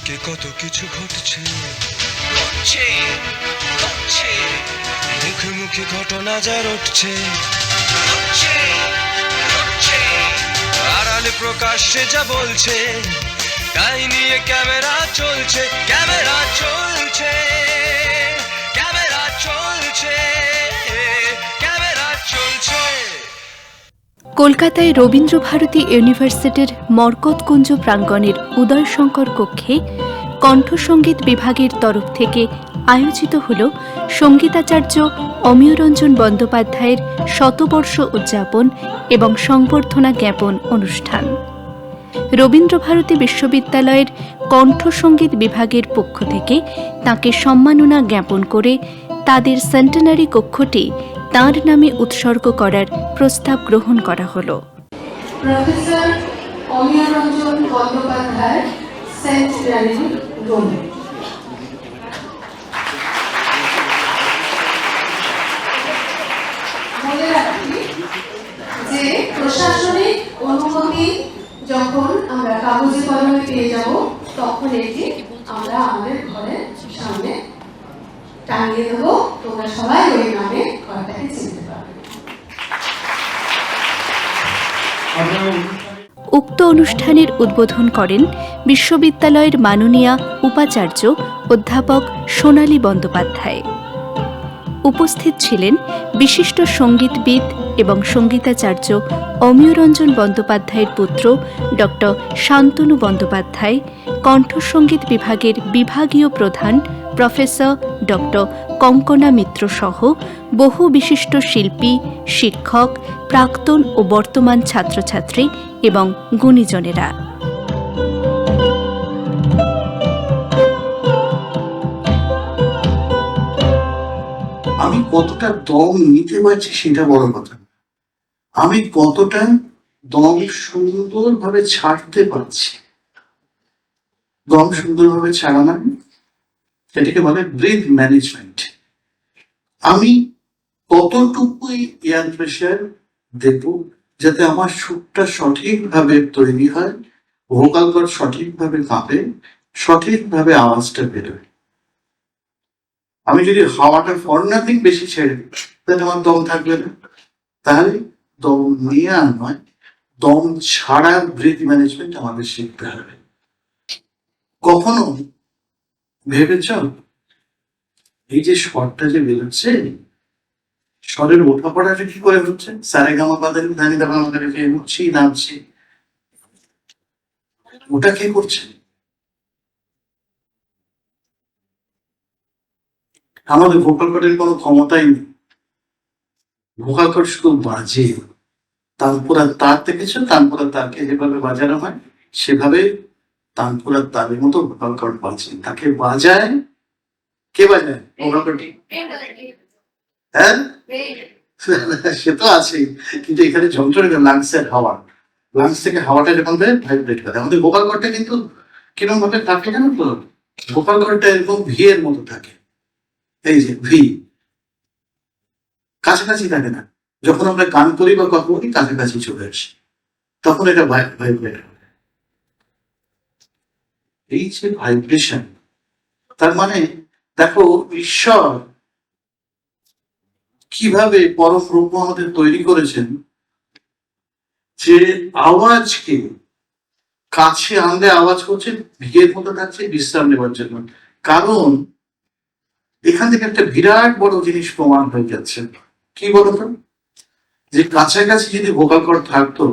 চারিদিকে কত কিছু ঘটছে, মুখে মুখে ঘটনা যা রটছে, আড়ালে প্রকাশ্যে যা বলছে, তাই নিয়ে ক্যামেরা চলছে, ক্যামেরা চলছে, ক্যামেরা চলছে, ক্যামেরা চলছে। কলকাতায় রবীন্দ্রভারতী ইউনিভার্সিটির মরকতকুঞ্জ প্রাঙ্গণের উদয়শঙ্কর কক্ষে কণ্ঠসঙ্গীত বিভাগের তরফ থেকে আয়োজিত হল সঙ্গীতাচার্য অমিয়রঞ্জন বন্দ্যোপাধ্যায়ের শতবর্ষ উদযাপন এবং সংবর্ধনা জ্ঞাপন অনুষ্ঠান। রবীন্দ্রভারতী বিশ্ববিদ্যালয়ের কণ্ঠসঙ্গীত বিভাগের পক্ষ থেকে তাঁকে সম্মাননা জ্ঞাপন করে তাদের সেন্টেনারি কক্ষটি তাঁর নামে উৎসর্গ করার প্রস্তাব গ্রহণ করা হল। Professor Amiyaranjan Bandyopadhyay centenary room. বলে রাখি যে প্রশাসনিক অনুমতি যখন আমরা কাগজে কলমে পেয়ে যাব, তখন এটি আমরা আমাদের ঘরের সামনে টাঙিয়ে দেবো। তোমরা সবাই ওই নামে ঘরটাকে চিনতে পারবে। উক্ত অনুষ্ঠানের উদ্বোধন করেন বিশ্ববিদ্যালয়ের মাননীয়া উপাচার্য অধ্যাপক সোনালী বন্দ্যোপাধ্যায়। উপস্থিত ছিলেন বিশিষ্ট সঙ্গীতবিদ এবং সঙ্গীতাচার্য অমিয়রঞ্জন বন্দ্যোপাধ্যায়ের পুত্র ডক্টর শান্তনু বন্দ্যোপাধ্যায়, কণ্ঠসঙ্গীত বিভাগের বিভাগীয় প্রধান প্রফেসর ডক্টর কঙ্কনা মিত্র সহ বহু বিশিষ্ট শিল্পী, শিক্ষক, প্রাক্তন ও বর্তমান ছাত্রছাত্রী এবং গুণীজনেরা। আমি কতটা দম নিতে পারছি সেটা বড় কথা, আমি কতটা দম সুন্দরভাবে ছাড়তে পারছি। দম সুন্দরভাবে ছাড়া মানে সেটাকে বলে ব্রিথ ম্যানেজমেন্ট। আমি কতটুকুই এয়ার প্রেশার দেব যাতে আমার সুরটা সঠিকভাবে তৈরি হয়, ভোকাল কর্ড সঠিকভাবে কাঁপে, সঠিকভাবে আওয়াজটা বেরোয়। আমি যদি হাওয়াটা ফর নাথিং বেশি ছেড়ে দিই তাহলে আমার দম থাকবে না। তাহলে দম নিয়ে আর নয়, দম ছাড়ার ব্রিথ ম্যানেজমেন্ট আমাদের শিখতে হবে। কখনো ভেবেছ এই যে স্বরটা যে বেরোচ্ছে, স্বরের ওঠা পড়াটা কি করে হচ্ছে? সারে গামা পাদানি ধানি দামা আমাদের উঠছি নামছি, ওটা কে করছে? আমাদের ভোকাল কর্ডের কোনো ক্ষমতাই নেই, ভোকাল কর্ড শুধু বাজে। তানপুরার তার দেখেছো? তানপুরার তারকে যেভাবে বাজানো হয় সেভাবে তানপুরার তারের মতো ভোকাল কর্ড বাজে। তাকে বাজায় কে? বাজায় ভোকাল কর্ড। হ্যাঁ, সে তো আছেই, কিন্তু এখানে যন্ত্রণা লাংসের হাওয়া, লাংস থেকে হাওয়াটা যখন ভাইব্রেট করে। আমাদের ভোকাল কর্ডটা কিন্তু কিরকম ভাবে থাকে জানো তো? ভোকাল কর্ডটা এরকম ভি এর মতো থাকে, এই যে ভি, কাছাকাছি থাকে না। যখন আমরা গান করি বা কথা বলি কাছাকাছি চলে আসি, তখন এটা ভাইব্রেট হয়। এই যে ভাইব্রেশন, তার মানে দেখো ঈশ্বর কিভাবে পরম ব্রহ্ম আমাদের তৈরি করেছেন, যে আওয়াজকে কাছে আনলে আওয়াজ করছে, ভিড়ের মতো থাকছে বিশ্রাম নেওয়ার জন্য। কারণ এখান থেকে একটা বিরাট বড় জিনিস প্রমাণ হয়ে যাচ্ছে। কি বলতো? যে কাছাকাছি যদি ভোকাল কর্ড থাকতো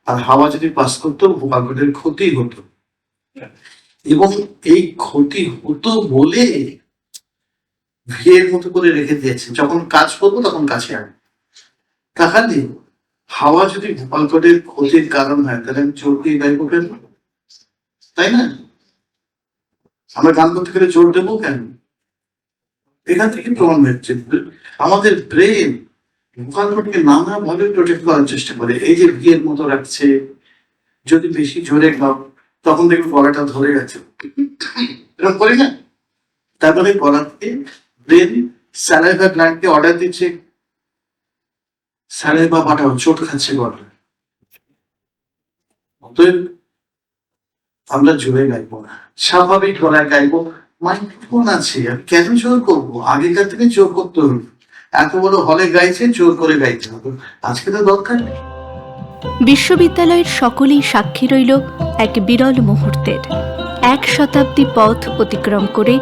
আর হাওয়া যদি পাস করতো, ভোকাল কর্ডের ক্ষতি হতো। এবং এই ক্ষতি হতো বলে ভিড়ের মতো করে রেখে দিয়েছে, যখন কাজ করবো তখন কাছে আনবে। তাহলে হাওয়া যদি ভোকাল কর্ডের ক্ষতির কারণ হয় তাহলে আমি জোর দিয়ে গাইবো কেন? তাই না? আমরা গান করতে গেলে জোর দেবো কেন? এখান থেকে প্রমাণ হচ্ছে আমাদের ব্রেন ভোকাল কর্ডকে নানাভাবে প্রোটেক্ট করার চেষ্টা করে। এই যে ভিড়ের মতো রাখছে, যদি বেশি জোরে গাও তখন দেখবে গলাটা ধরে গেছে, এরকম করি না? তারপরে গলাকে ব্রেন স্যালাইভা গ্ল্যান্ডকে অর্ডার দিচ্ছে, স্যালাইভা পাঠাও, চোট খাচ্ছে গলা। অতএব আমরা জোরে গাইবো না, স্বাভাবিক গলায় গাইবো। মাইক্রোফোন আছে, আমি কেন জোর করবো? আগেকার থেকে জোর করতে হবে, এত বড় হলে গাইছে জোর করে গাইতে হবে, আজকে তো দরকার নেই। বিশ্ববিদ্যালয়ের সকলেই সাক্ষী রইল এক বিরল মুহূর্তের। 1 শতাব্দী পথ অতিক্রম করে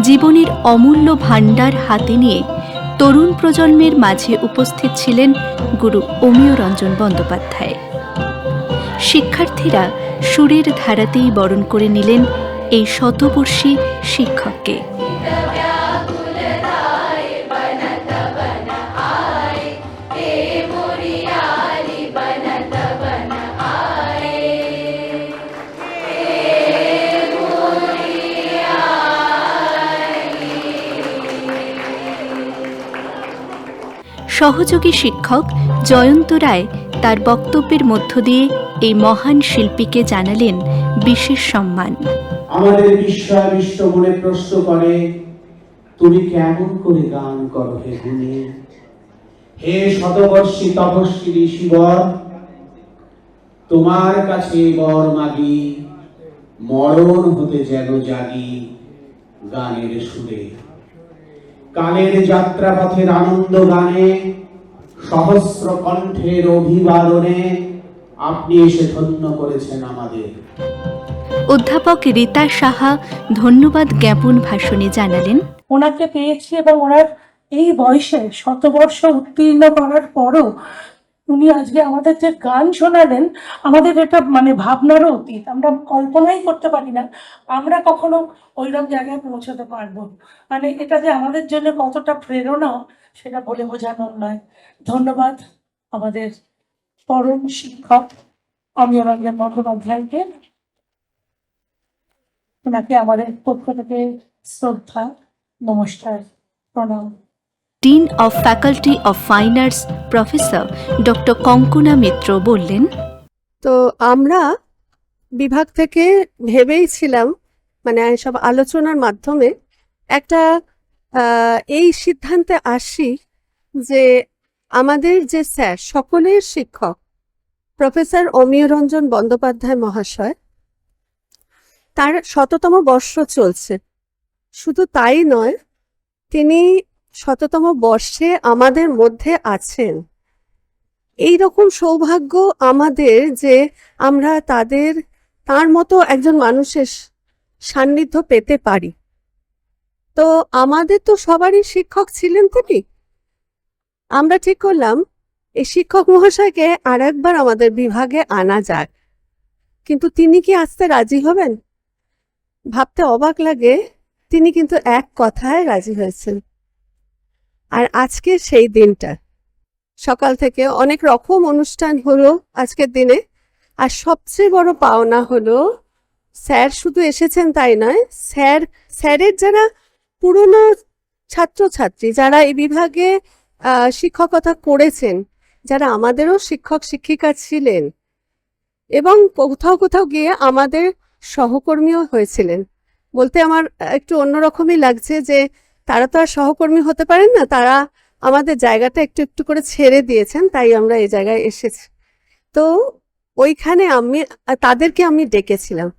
জীবনের অমূল্য ভাণ্ডার হাতে নিয়ে তরুণ প্রজন্মের মাঝে উপস্থিত ছিলেন গুরু অমিয় রঞ্জন বন্দ্যোপাধ্যায়। শিক্ষার্থীরা সুরের ধারাতেই বরণ করে নিলেন এই শতবর্ষী শিক্ষককে। সহযোগী শিক্ষক জয়ন্ত রায় তার বক্তব্যের মধ্য দিয়ে এই মহান শিল্পীকে জানালেন বিশেষ সম্মান। আমাদের বিশ্বাবিষ্ট মনে প্রশ্ন করে, তুমি কেমন করে গান করো হে গুণী? হে শতবর্ষী তপস্বী ঋষিবর, তোমার কাছে বর মাগি, মরণ হতে যেন জাগি গানের সুরে। কালের যাত্রাপথের আনন্দ গানে, সহস্র কণ্ঠের অভিবাদনে আপনি এসে ধন্য করেছেন আমাদের। অধ্যাপক রীতা সাহা ধন্যবাদ জ্ঞাপন ভাষণে জানালেন, ওনাকে পেয়েছি এবং ওনার এই বয়সে শতবর্ষ উত্তীর্ণ করার পরও উনি আজকে আমাদের যে গান শোনালেন, আমাদের এটা মানে ভাবনারও অতীত। আমরা কল্পনাই করতে পারি না আমরা কখনো ওইরকম জায়গায় পৌঁছতে পারবো। মানে এটা যে আমাদের জন্য কতটা প্রেরণা সেটা বলে বোঝানোর নয়। ধন্যবাদ আমাদের পরম শিক্ষক অমিয় রঞ্জন বন্দ্যোপাধ্যায়কে। ওনাকে আমাদের পক্ষ থেকে শ্রদ্ধা, নমস্কার, প্রণাম। Dean of faculty of fine arts professor doctor Kankana Mitra বললেন, তো আমরা বিভাগ থেকে ভেবেইছিলাম, মানে সব আলোচনার মাধ্যমে একটা এই সিদ্ধান্তে আসি যে আমাদের যে স্যার, সকলের শিক্ষক প্রফেসর অমিয় রঞ্জন বন্দ্যোপাধ্যায় মহাশয়, তার 100তম বর্ষ চলছে। শুধু তাই নয়, তিনি 100তম বর্ষে আমাদের মধ্যে আছেন। এই রকম সৌভাগ্য আমাদের যে আমরা তার মতো একজন মানুষের সান্নিধ্য পেতে পারি। তো আমাদের তো সবারই শিক্ষক ছিলেন তিনি। আমরা ঠিক করলাম এই শিক্ষক মহাশয়কে আরেকবার আমাদের বিভাগে আনা যাক, কিন্তু তিনি কি আসতে রাজি হবেন? ভাবতে অবাক লাগে, তিনি কিন্তু এক কথায় রাজি হয়েছেন। আর আজকে সেই দিনটা, সকাল থেকে অনেক রকম অনুষ্ঠান হলো আজকের দিনে, আর সবচেয়ে বড় পাওনা হলো স্যার শুধু এসেছেন তাই নয়, স্যারের যারা পুরনো ছাত্রছাত্রী, যারা এই বিভাগে শিক্ষকতা করেছেন, যারা আমাদেরও শিক্ষক শিক্ষিকা ছিলেন এবং কোথাও কোথাও গিয়ে আমাদের সহকর্মীও হয়েছিলেন। বলতে আমার একটু অন্যরকমই লাগছে যে তারা তো আর সহকর্মী হতে পারেন না, তারা আমাদের জায়গাটা একটু একটু করে ছেড়ে দিয়েছেন, তাই আমরা এই জায়গায় এসেছি। তো ওইখানে তাদেরকে আমি ডেকেছিলাম।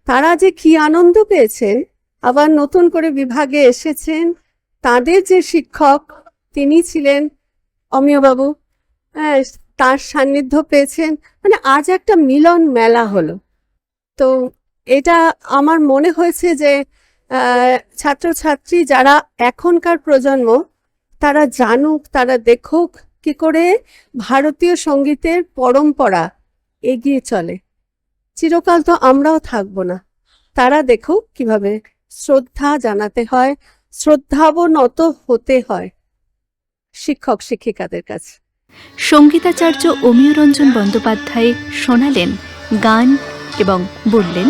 তারা যে কি আনন্দ পেয়েছেন, আবার নতুন করে বিভাগে এসেছেন, তাদের যে শিক্ষক তিনি ছিলেন অমিয়বাবু, হ্যাঁ, তার সান্নিধ্য পেয়েছেন, মানে আজ একটা মিলন মেলা হলো। তো এটা আমার মনে হয়েছে যে ছাত্রছাত্রী যারা এখনকার প্রজন্ম, তারা জানুক, তারা দেখুক কি করে ভারতীয় সঙ্গীতের পরম্পরা এগিয়ে চলে। চিরকাল তো আমরাও থাকবো না, তারা দেখুক কিভাবে শ্রদ্ধা জানাতে হয়, শ্রদ্ধাবনত হতে হয় শিক্ষক শিক্ষিকাদের কাছে। সঙ্গীতাচার্য অমিয় রঞ্জন বন্দ্যোপাধ্যায় শোনালেন গান এবং বললেন,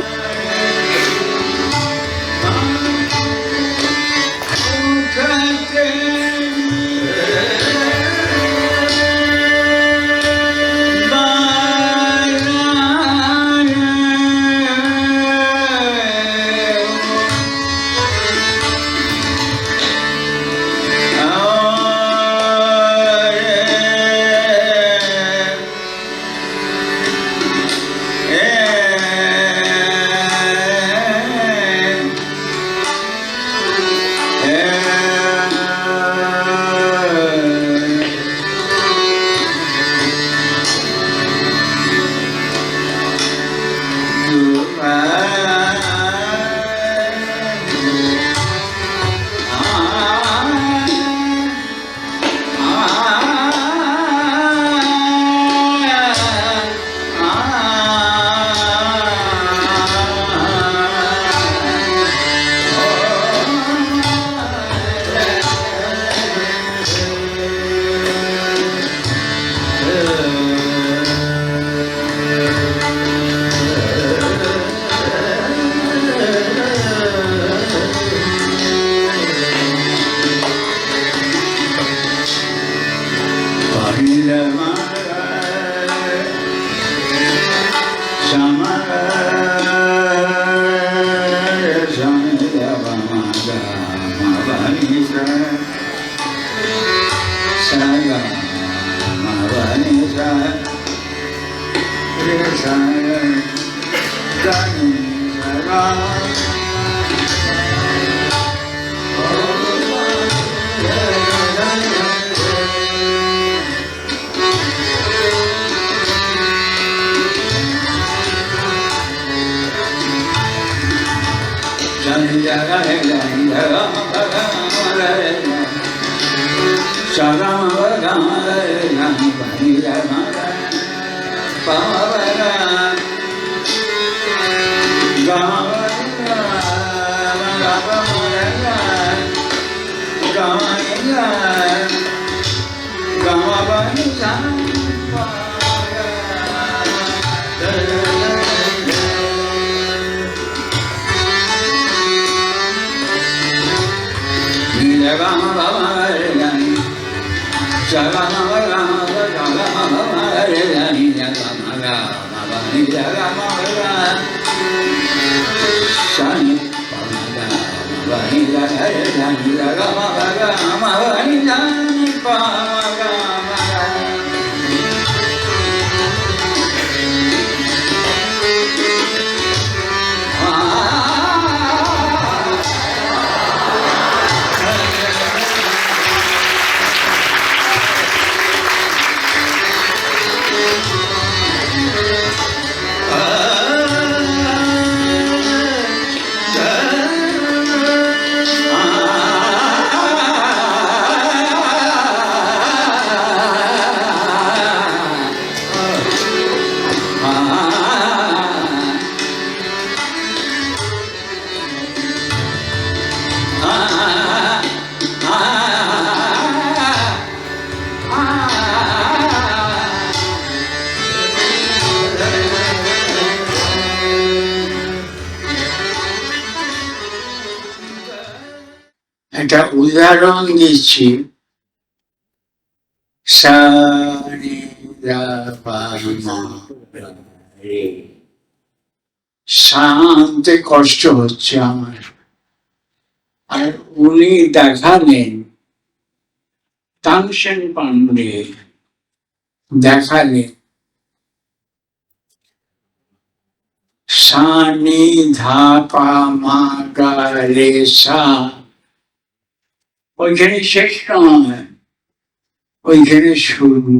একটা উদাহরণ দিচ্ছি। সা রে গা পা মা রে। শান্তে কষ্ট হচ্ছে আমার, আর উনি দেখালেন, তানসেন পান্ডে দেখালেন সা নি ধা পা মা গা রে সা, ওইখানে শেষ নয়, ওইখানে শুরু।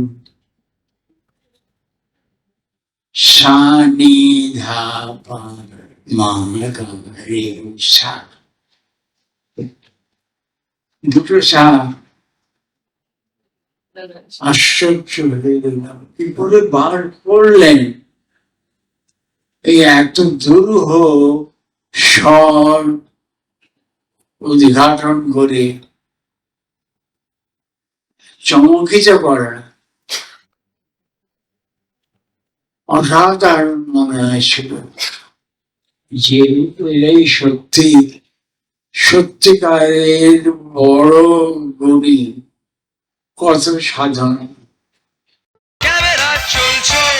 সা নি ধা পা মা গা রে সা, দুটো সা। আশ্চর্য হয়ে গেলাম, কি করে বার করলেন এই এত দুরূহ স্বর উদ্ঘাটন করে। চমকিত করা, অসাধারণ মনে হয়েছিল যে এরাই সত্যি সত্যিকারের বড় গুণী, কত সাধনা। ক্যামেরা চলছে